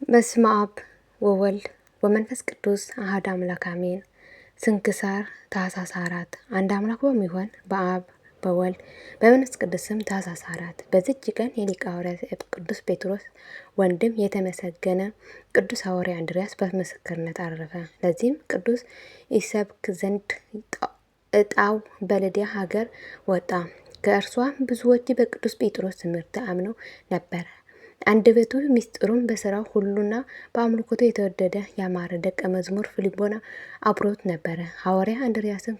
በስመ አብ ወወልድ ወመንፈስ ቅዱስ አሐዱ አምላክ አሜን። ስንክሳር ታኅሳስ 4 አንድ አምላክ በሚሆን በአብ በወልድ በመንፈስ ቅዱስ ስም ታኅሳስ 4 በዚች ቀን የሊቀ ሐዋርያት ቅዱስ ጴጥሮስ ወንድም የተመሰገነ ቅዱስ ሐዋርያ እንድርያስ በምስክርነት አረፈ። ለዚህም ቅዱስ ይሰብክ ዘንድ ዕጣው በልድያ ሀገር ወጣ። ከእርሷም ብዙዎች በቅዱስ ጴጥሮስ ትምህርት አምነው ነበረ። አንደበቱ ምስጢሩን በሥራው ሁሉና በአምልኮቱ የተወደደ ያማረ ደቀ መዝሙር ፊልጶና አብሮት ነበረ። ሐዋርያ እንድርያስም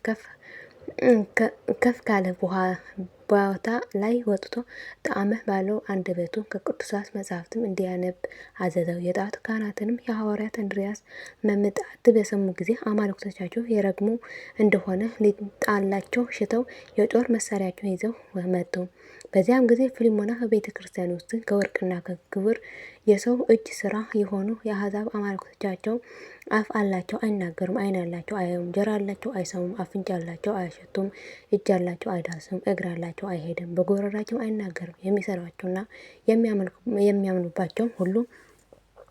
ከፍ ካለ ቦታ ላይ ወጥቶ ጣዕመ ባለው አንደበቱ ከቅዱሳት መጻሕፍትም እንዲያነብ አዘዘው። የጣዖት ካህናትንም የሐዋርያት እንድርያስ መምጣት በሰሙ ጊዜ አማልክቶቻቸው የረግሙ እንደሆነ ሊጣላቸው ሽተው የጦር መሳሪያቸውን ይዘው መጡ። በዚያም ጊዜ ፊልጶና በቤተ ክርስቲያን ውስጥ ከወርቅና ከክብር የሰው እጅ ስራ የሆኑ የአሕዛብ አማልክቶቻቸው አፍ አላቸው አይናገሩም፣ ዓይን አላቸው አያዩም፣ ጆሮ አላቸው አይሰሙም፣ አፍንጫ አላቸው አያሸቱም፣ እጅ አላቸው አይዳስሱም፣ እግር አላቸው አይሄድም፣ በጎረራቸው አይናገርም፣ የሚሰሯቸውና የሚያምኑባቸውም ሁሉ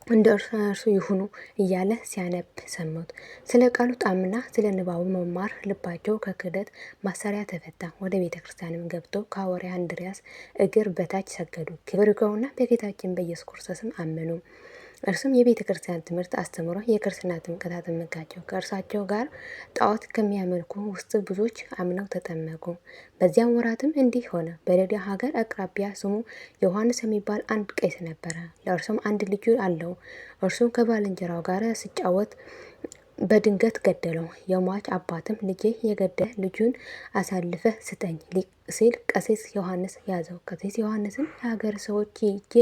እንደ እርሱ ይሁኑ እያለ ሲያነብ ሰሙት። ስለ ቃሉ ጣዕምና ስለ ንባቡ መማር ልባቸው ከክህደት ማሰሪያ ተፈታ። ወደ ቤተ ክርስቲያንም ገብተው ከሐዋርያ እንድርያስ እግር በታች ሰገዱ። ክብር ይግባውና በጌታችን በኢየሱስ ክርስቶስም አመኑ። እርሱም የቤተ ክርስቲያን ትምህርት አስተምሮ የክርስትና ጥምቀት አጠመቃቸው። ከእርሳቸው ጋር ጣዖት ከሚያመልኩ ውስጥ ብዙዎች አምነው ተጠመቁ። በዚያም ወራትም እንዲህ ሆነ። በልድያ ሀገር አቅራቢያ ስሙ ዮሐንስ የሚባል አንድ ቄስ ነበረ። ለእርሱም አንድ ልጅ አለው። እርሱም ከባልንጀራው ጋር ሲጫወት በድንገት ገደለው። የሟች አባትም ልጄ የገደለ ልጁን አሳልፈህ ስጠኝ ሲል ቀሲስ ዮሐንስ ያዘው። ቀሲስ ዮሐንስም የሀገር ሰዎች ሄጄ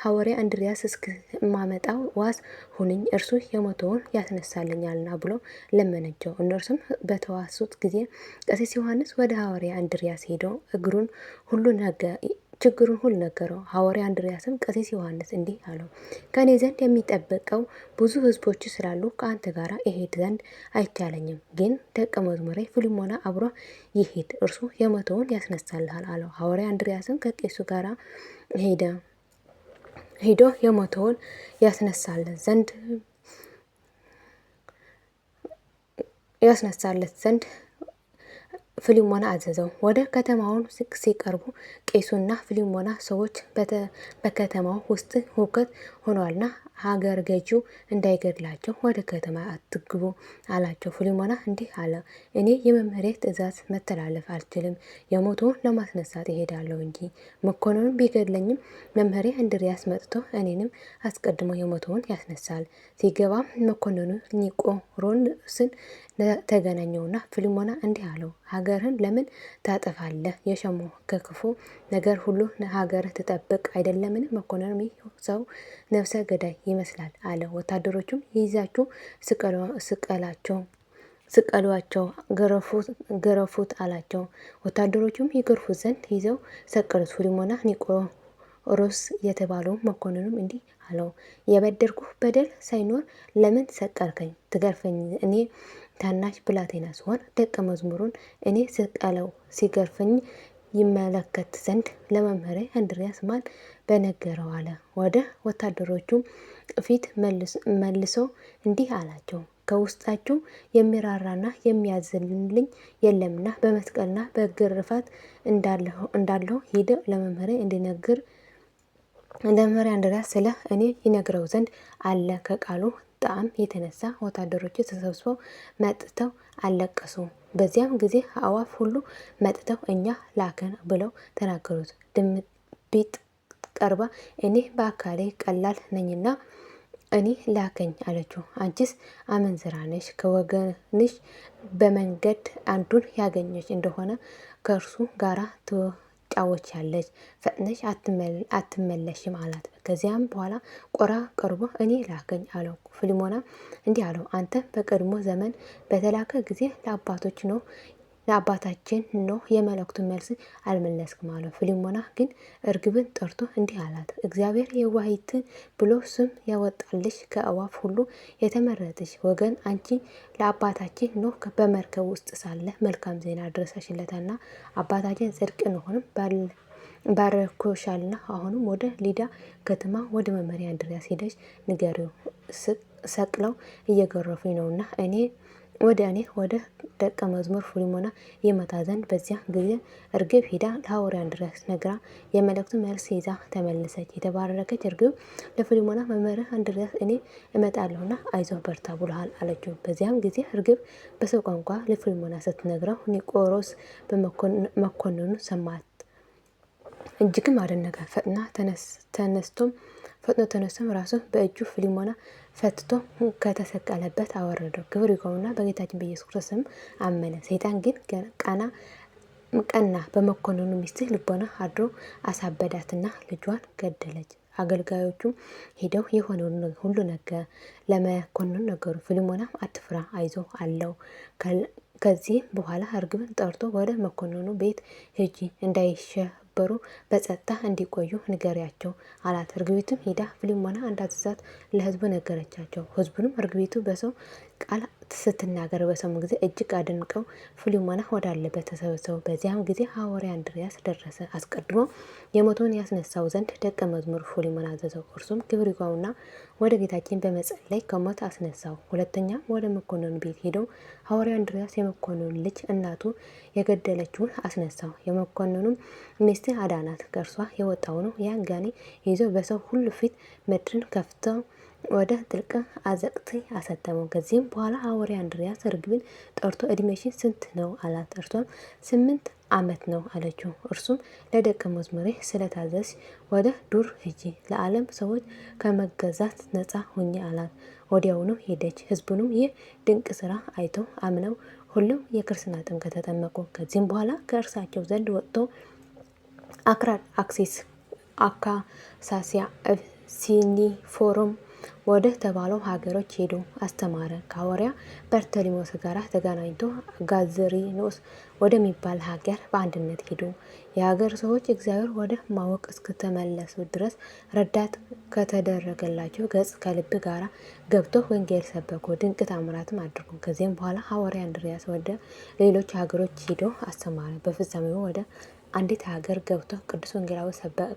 ሐዋርያ እንድርያስ እስከማመጣው ዋስ ሁንኝ፣ እርሱ የሞተውን ያስነሳልኛልና ብሎ ለመነቸው። እነርሱም በተዋሱት ጊዜ ቀሲስ ዮሐንስ ወደ ሐዋርያ እንድርያስ ሄዶ ችግሩን ሁሉ ነገረው። ሐዋርያ እንድርያስም ቀሲስ ዮሐንስ እንዲህ አለው፣ ከእኔ ዘንድ የሚጠበቀው ብዙ ሕዝቦች ስላሉ ከአንተ ጋር እሄድ ዘንድ አይቻለኝም። ግን ደቀ መዝሙሬ ፊልጶና አብሮ ይሄድ፣ እርሱ የሞተውን ያስነሳልሃል አለው። ሐዋርያ እንድርያስም ከቄሱ ጋር ሄዶ የሞተውን ያስነሳለት ዘንድ ፊልጶና አዘዘው። ወደ ከተማውን ሲቀርቡ ቄሱና ፊልጶና ሰዎች በከተማው ውስጥ ሁከት ሆኗልና ሀገር ገዢው እንዳይገድላቸው ወደ ከተማ አትግቡ አላቸው። ፊልጶና እንዲህ አለ፣ እኔ የመምህሬ ትእዛዝ መተላለፍ አልችልም። የሞተውን ለማስነሳት እሄዳለሁ እንጂ። መኮንኑን ቢገድለኝም መምህሬ እንድርያስ መጥቶ እኔንም አስቀድሞ የሞተውን ያስነሳል። ሲገባም መኮንኑ ኒቆሮስን ተገናኘውና ፊልጶና እንዲህ አለው፣ ሀገርህን ለምን ታጠፋለህ? የሸሞ ከክፉ ነገር ሁሉ ሀገርህ ትጠብቅ አይደለምን? መኮንኑም ይህ ሰው ነፍሰ ገዳይ ይመስላል አለ። ወታደሮቹም ይዛችሁ ስቀሏቸው፣ ገረፉት አላቸው። ወታደሮቹም ይገርፉት ዘንድ ይዘው ሰቀሉት። ፊልጶና ኒቆሮስ የተባለው መኮንኑም እንዲህ አለው፣ የበደልኩህ በደል ሳይኖር ለምን ሰቀልከኝ? ትገርፈኝ እኔ ታናሽ ብላቴና ሲሆን ደቀ መዝሙሩን እኔ ስቀለው ሲገርፈኝ ይመለከት ዘንድ ለመምህሬ እንድርያስ ማን በነገረው አለ። ወደ ወታደሮቹም ፊት መልሶ እንዲህ አላቸው፣ ከውስጣችሁ የሚራራና የሚያዝንልኝ የለምና በመስቀልና በግርፋት እንዳለው ሂድ ለመምህሬ እንድርያስ ስለ እኔ ይነግረው ዘንድ አለ። ከቃሉ ጣዕም የተነሳ ወታደሮቹ ተሰብስበው መጥተው አለቀሱ። በዚያም ጊዜ አእዋፍ ሁሉ መጥተው እኛ ላከን ብለው ተናገሩት። ድንቢጥ ቀርባ እኔ በአካሌ ቀላል ነኝና እኔ ላከኝ አለችው። አንቺስ አመንዝራ ነሽ፣ ከወገንሽ በመንገድ አንዱን ያገኘች እንደሆነ ከእርሱ ጋራ ትጫወቻለች፣ ፈጥነሽ አትመለሽም አላት። ከዚያም በኋላ ቆራ ቀርቦ እኔ ላከኝ አለው። ፊልጶና እንዲህ አለው፣ አንተ በቀድሞ ዘመን በተላከ ጊዜ ለአባታችን ኖህ የመልእክቱን መልስ አልመለስክም አለው። ፊልጶና ግን እርግብን ጠርቶ እንዲህ አላት፣ እግዚአብሔር የዋሂት ብሎ ስም ያወጣልሽ ከአእዋፍ ሁሉ የተመረጥሽ ወገን አንቺ ለአባታችን ኖህ በመርከብ ውስጥ ሳለ መልካም ዜና አድርሰሽለታልና አባታችን ጽድቅ ኖህንም ባረኮሻልና አሁንም ወደ ሊዳ ከተማ ወደ መምህር እንድርያስ ሄደች ንገሪው፣ ሰቅለው እየገረፉኝ ነውና ወደ ደቀ መዝሙር ፊልሞና ይመጣ ዘንድ። በዚያ ጊዜ እርግብ ሄዳ ለሐዋርያው እንድርያስ ነግራ የመልእክቱ መልስ ይዛ ተመለሰች። የተባረከች እርግብ ለፊልሞና መምህር እንድርያስ እኔ እመጣለሁና አይዞህ በርታ ብሎሃል አለችው። በዚያም ጊዜ እርግብ በሰው ቋንቋ ለፊልሞና ስትነግረው ኒቆሮስ በመኮንኑ ሰማት። እጅግም አደነቀ። ፈጥኖ ተነስቶም ራሱ በእጁ ፊልሞና ፈትቶ ከተሰቀለበት አወረደው። ክብር ይግባውና በጌታችን በኢየሱስ ክርስቶስም አመነ። ሰይጣን ግን ቀና። በመኮንኑ ሚስት ልቦና አድሮ አሳበዳትና ልጇን ገደለች። አገልጋዮቹም ሄደው የሆነውን ሁሉ ለመኮንኑ ነገሩ። ፊልሞናም አትፍራ፣ አይዞ አለው። ከዚህ በኋላ እርግብን ጠርቶ ወደ መኮንኑ ቤት ሂጂ፣ እንዳይሸበሩ በጸጥታ እንዲቆዩ ንገሪያቸው አላት። እርግቢቱም ሄዳ ፊልሞና እንዳዘዛት ለሕዝቡ ነገረቻቸው። ሕዝቡንም እርግቢቱ በሰው ቃል ስትናገር በሰሙ ጊዜ እጅግ አድንቀው ፊልሞና ወዳለበት ተሰበሰቡ። በዚያም ጊዜ ሐዋርያ እንድርያስ ደረሰ። አስቀድሞ የሞተውን ያስነሳው ዘንድ ደቀ መዝሙር ፊልሞና አዘዘው። እርሱም ክብር ይግባውና ወደ ጌታችን በመጸለይ ከሞት አስነሳው። ሁለተኛም ወደ መኮንኑ ቤት ሄደው ሐዋርያ እንድርያስ የመኮንኑ ልጅ እናቱ የገደለችውን አስነሳው። የመኮንኑም ሚስት አዳናት። ከእርሷ የወጣው ነው ያን ጋኔ ይዞ በሰው ሁሉ ፊት ምድርን ከፍተው ወደ ጥልቅ አዘቅት አሰጠመው። ከዚህም በኋላ ሐዋርያ እንድርያስ እርግብን ጠርቶ እድሜሽን ስንት ነው አላት። እርሷም 8 ዓመት ነው አለችው። እርሱም ለደቀ መዝሙሬ ስለታዘዝሽ ወደ ዱር ሂጂ፣ ለዓለም ሰዎች ከመገዛት ነፃ ሁኚ አላት። ወዲያውኑ ሄደች። ሕዝቡንም ይህ ድንቅ ስራ አይተው አምነው ሁሉም የክርስትና ጥምቀት ተጠመቁ። ከዚህም በኋላ ከእርሳቸው ዘንድ ወጥቶ አክራድ፣ አክሲስ፣ አካሳሲያ፣ ሲኒፎሮም ወደ ተባለው ሀገሮች ሄዱ፣ አስተማረ። ከሐዋርያ በርተሊሞስ ጋር ተገናኝቶ ጋዝሪኖስ ወደሚባል ሀገር በአንድነት ሄዱ። የሀገር ሰዎች እግዚአብሔር ወደ ማወቅ እስከተመለሱ ድረስ ረዳት ከተደረገላቸው ገጽ ከልብ ጋር ገብቶ ወንጌል ሰበኩ፣ ድንቅ ታምራትም አድርጉ። ከዚህም በኋላ ሐዋርያ እንድርያስ ወደ ሌሎች ሀገሮች ሄዶ አስተማረ። በፍጻሜው ወደ አንዲት ሀገር ገብቶ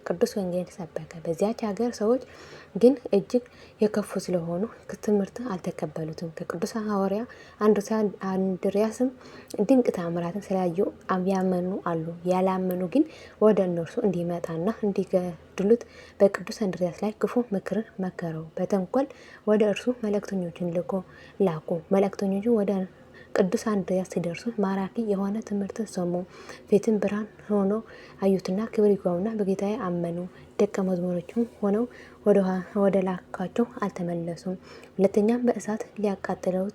ቅዱስ ወንጌል ሰበከ። በዚያች ሀገር ሰዎች ግን እጅግ የከፉ ስለሆኑ ትምህርት አልተቀበሉትም። ከቅዱስ ሐዋርያ እንድርያስም ድንቅ ተአምራትን ስላዩ ያመኑ አሉ። ያላመኑ ግን ወደ እነርሱ እንዲመጣና እንዲገድሉት በቅዱስ እንድርያስ ላይ ክፉ ምክርን መከረው። በተንኮል ወደ እርሱ መልእክተኞችን ላኩ። መልእክተኞቹ ወደ ቅዱስ እንድርያስ ሲደርሱ ማራኪ የሆነ ትምህርት ሰሙ። ፊትም ብርሃን ሆኖ አዩትና ክብር ይግባውና በጌታዬ አመኑ። ደቀ መዝሙሮችም ሆነው ወደ ላካቸው አልተመለሱም። ሁለተኛም በእሳት ሊያቃጥለው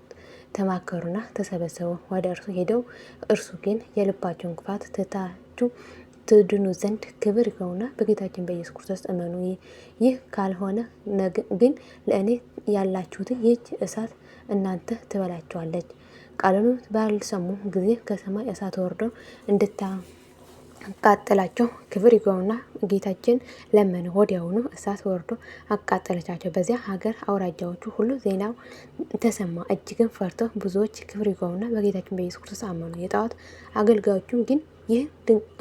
ተማከሩና ተሰበሰቡ። ወደ እርሱ ሄደው እርሱ ግን የልባቸውን ክፋት ትታችሁ ትድኑ ዘንድ ክብር ይግባውና በጌታችን በኢየሱስ ክርስቶስ እመኑ። ይህ ካልሆነ ግን ለእኔ ያላችሁት ይህች እሳት እናንተ ትበላችኋለች። ቃሉን ባልሰሙ ጊዜ ከሰማይ እሳት ወርዶ እንድታቃጥላቸው ክብር ይግባውና ጌታችን ለመነ። ወዲያውኑ እሳት ወርዶ አቃጠለቻቸው። በዚያ ሀገር አውራጃዎቹ ሁሉ ዜናው ተሰማ። እጅግን ፈርተው ብዙዎች ክብር ይግባውና በጌታችን በኢየሱስ ክርስቶስ አመኑ። የጣዖት አገልጋዮቹም ግን ይህ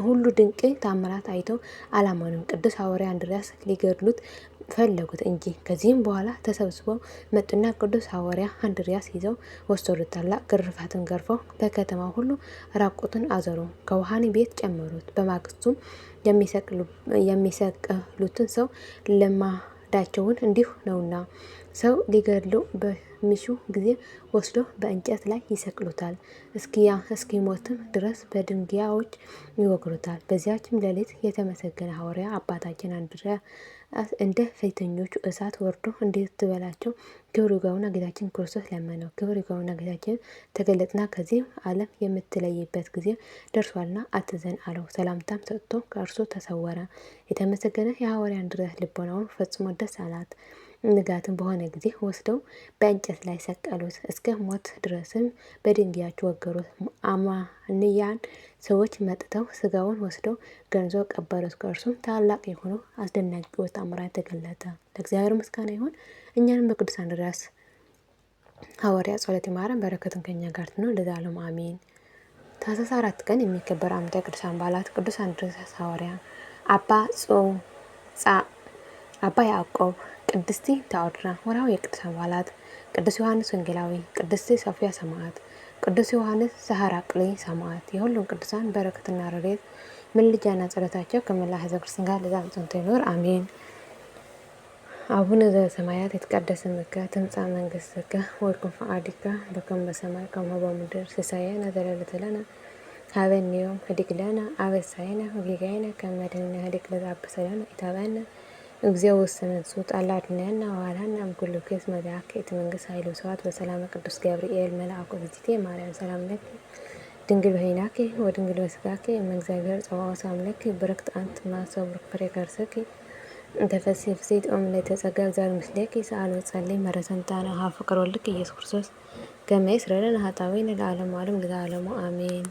ሁሉ ድንቅ ታምራት አይተው አላመኑም። ቅዱስ ሐዋርያ እንድርያስ ሊገድሉት ፈለጉት እንጂ። ከዚህም በኋላ ተሰብስበው መጡና ቅዱስ ሐዋርያ እንድርያስ ይዘው ወሰዱት። ታላቅ ግርፋትን ገርፈው በከተማ ሁሉ ራቁትን አዘሩ፣ ከወህኒ ቤት ጨመሩት። በማግስቱም የሚሰቅሉትን ሰው ልማዳቸውን እንዲሁ ነውና ሰው ሊገድሉ በሚሹ ጊዜ ወስዶ በእንጨት ላይ ይሰቅሉታል፣ እስኪሞትም ድረስ በድንጋዮች ይወግሩታል። በዚያችም ሌሊት የተመሰገነ ሐዋርያ አባታችን እንድርያስ እንደ ፊተኞቹ እሳት ወርዶ እንድትበላቸው ክብር ይግባውና ጌታችን ክርስቶስ ለመነው። ክብር ይግባውና ጌታችን ተገለጥና ከዚህ ዓለም የምትለይበት ጊዜ ደርሷልና አትዘን አለው። ሰላምታም ሰጥቶ ከእርሱ ተሰወረ። የተመሰገነ የሐዋርያ እንድርያስ ልቦናውን ፈጽሞ ደስ አላት። ንጋትን በሆነ ጊዜ ወስደው በእንጨት ላይ ሰቀሉት። እስከ ሞት ድረስም በድንጋያቸው ወገሩት። አማንያን ሰዎች መጥተው ስጋውን ወስደው ገንዘው ቀበሩት። ከእርሱም ታላቅ የሆኑ አስደናቂ ተአምራት ተገለጠ። ለእግዚአብሔር ምስጋና ይሁን። እኛንም በቅዱስ እንድርያስ ሐዋርያ ጸሎት ይማረን፣ በረከቱም ከኛ ጋር ትኑር ለዘላለሙ አሜን። ታኅሳስ 4 ቀን የሚከበር ዓመታዊ ቅዱሳን በዓላት፦ ቅዱስ እንድርያስ ሐዋርያ። አባ ጾምጻ፣ አባ ያዕቆብ፣ ቅድስቲ ታኦድራ። ወርሃዊ የቅዱሳን በዓላት፦ ቅዱስ ዮሐንስ ወንጌላዊ፣ ቅድስት ሶፊያ ሰማዕት፣ ቅዱስ ዮሐንስ ዘሐራቅሊ ሰማዕት። የሁሉም ቅዱሳን በረከትና ረድኤት ምልጃና ጸሎታቸው ከመላ ሕዝበ ክርስቲያን ጋር ለዘላለሙ ጸንቶ ይኑር አሜን። አቡነ ዘበሰማያት ይትቀደስ ስምከ ትምጻእ መንግሥትከ ወይኩን ፈቃድከ በከመ በሰማይ ከማሁ በምድር ሲሳየነ ዘለለዕለትነ ሀበነ ዮም ኅድግ ለነ አበሳየነ ወጌጋየነ ከመ ንሕነኒ ንኅድግ ለዘአበሰ ለነ ኢታብአነ እግዚኦ ውስተ መንሱት አላ አድኅነነ ወባልሐነ እምኩሉ ኩሉ መድኃኒከ ኢቲ መንግሥት ኃይል ወስብሐት በሰላመ ቅዱስ ገብርኤል መልአኩ እግዝእትየ ማርያም ሰላም ለኪ ድንግል በኅሊናኪ ወድንግል በሥጋኪ እመ እግዚአብሔር ጸባኦት አምላኪ ብርክት አንቲ እምአንስቶ ብሩክ ፍሬ ከርሥኪ እንተ ፍሥሕት ፍሥሕት ኦም ምልዕተ ጸጋ እግዚአብሔር ምስሌኪ ሰአሊ ወጸልይ መረሰንታነ ሀብ ፍቅር ወልድኪ ኢየሱስ ክርስቶስ ከመ ይስረይ ለነ ኃጣውኢነ ለዓለሙ ዓለም ለዘላለሙ አሜን።